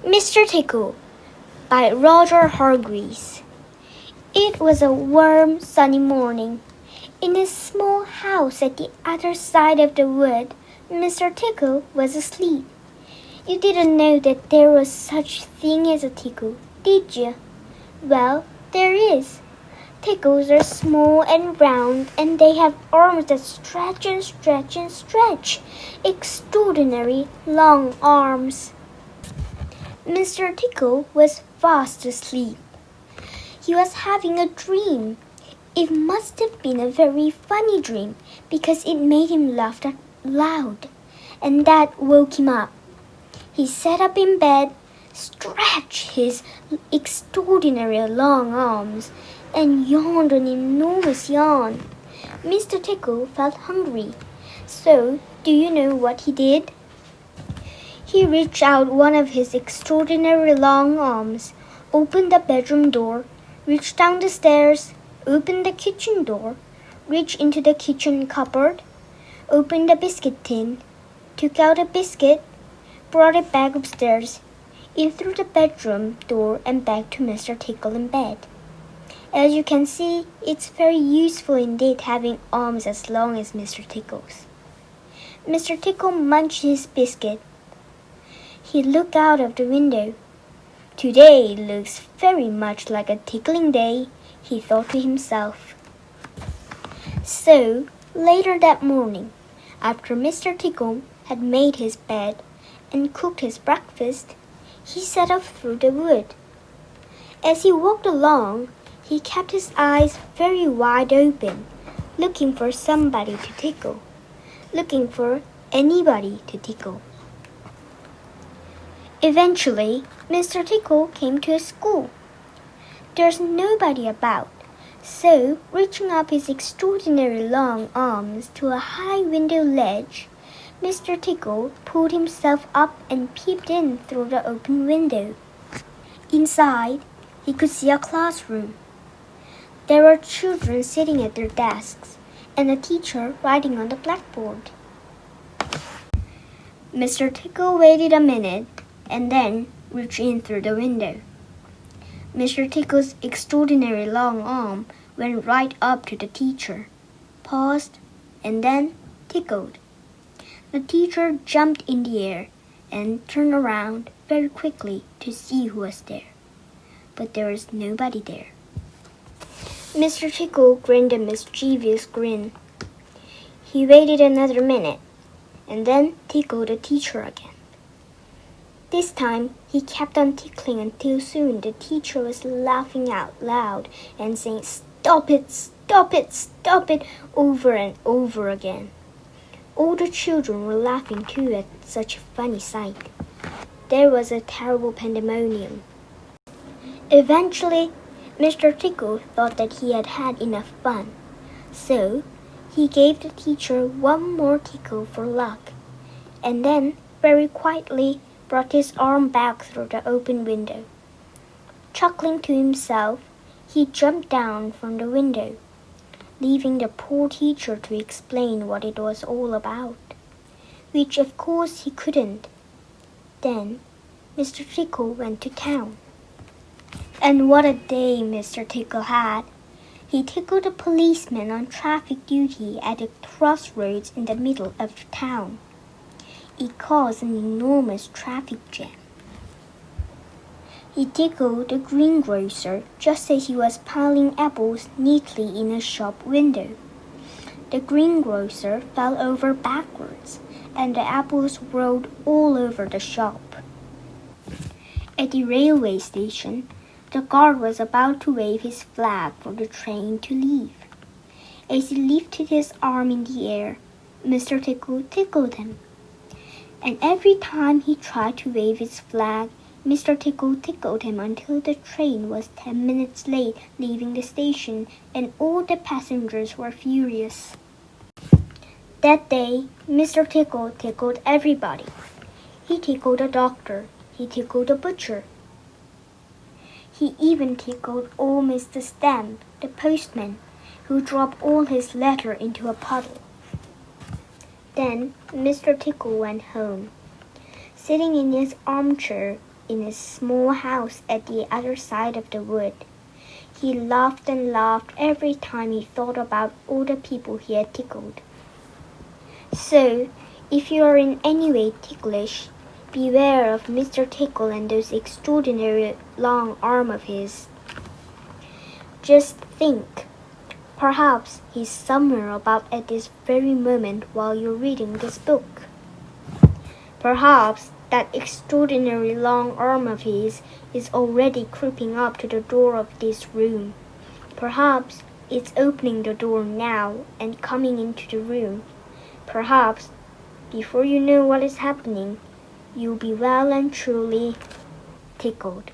Mr. Tickle by Roger Hargreaves. It was a warm, sunny morning. In his small house at the other side of the wood, Mr. Tickle was asleep. You didn't know that there was such thing as a tickle, did you? Well, there is. Tickles are small and round, and they have arms that stretch and stretch and stretch. Extraordinary long arms. Mr. Tickle was fast asleep. He was having a dream. It must have been a very funny dream because it made him laugh out loud, and that woke him up. He sat up in bed, stretched his extraordinary long arms, and yawned an enormous yawn. Mr. Tickle felt hungry. So, do you know what he did? He reached out one of his extraordinary long arms, opened the bedroom door, reached down the stairs, opened the kitchen door, reached into the kitchen cupboard, opened the biscuit tin, took out a biscuit, brought it back upstairs, in through the bedroom door and back to Mr. Tickle in bed. As you can see, it's very useful indeed having arms as long as Mr. Tickle's. Mr. Tickle munched his biscuit. He looked out of the window. Today looks very much like a tickling day, he thought to himself. So, later that morning, after Mr. Tickle had made his bed and cooked his breakfast, he set off through the wood. As he walked along, he kept his eyes very wide open, looking for somebody to tickle, looking for anybody to tickle. Eventually, Mr. Tickle came to a school. There's nobody about, so reaching up his extraordinary long arms to a high window ledge, Mr. Tickle pulled himself up and peeped in through the open window. Inside, he could see a classroom. There were children sitting at their desks, and a teacher writing on the blackboard. Mr. Tickle waited a minute, and then reached in through the window. Mr. Tickle's extraordinary long arm went right up to the teacher, paused, and then tickled. The teacher jumped in the air and turned around very quickly to see who was there. But there was nobody there. Mr. Tickle grinned a mischievous grin. He waited another minute, and then tickled the teacher again. This time, he kept on tickling until soon the teacher was laughing out loud and saying, "Stop it, stop it, stop it," over and over again. All the children were laughing too at such a funny sight. There was a terrible pandemonium. Eventually, Mr. Tickle thought that he had had enough fun, so he gave the teacher one more tickle for luck, and then, very quietly, brought his arm back through the open window. Chuckling to himself, he jumped down from the window, leaving the poor teacher to explain what it was all about, which of course he couldn't. Then Mr. Tickle went to town. And what a day Mr. Tickle had! He tickled a policeman on traffic duty at a crossroads in the middle of the town. It caused an enormous traffic jam. He tickled the greengrocer just as he was piling apples neatly in a shop window. The greengrocer fell over backwards, and the apples rolled all over the shop. At the railway station, the guard was about to wave his flag for the train to leave. As he lifted his arm in the air, Mr. Tickle tickled him. And every time he tried to wave his flag, Mr. Tickle tickled him until the train was 10 minutes late leaving the station, and all the passengers were furious. That day, Mr. Tickle tickled everybody. He tickled the doctor. He tickled the butcher. He even tickled old Mr. Stamp, the postman, who dropped all his letter into a puddle. Then Mr. Tickle went home. Sitting in his armchair, in a small house at the other side of the wood. He laughed and laughed every time he thought about all the people he had tickled. So, if you are in any way ticklish, beware of Mr. Tickle and those extraordinary long arms of his. Just think, perhaps he's somewhere about at this very moment while you're reading this book. Perhaps that extraordinary long arm of his is already creeping up to the door of this room. Perhaps it's opening the door now and coming into the room. Perhaps, before you know what is happening, you'll be well and truly tickled.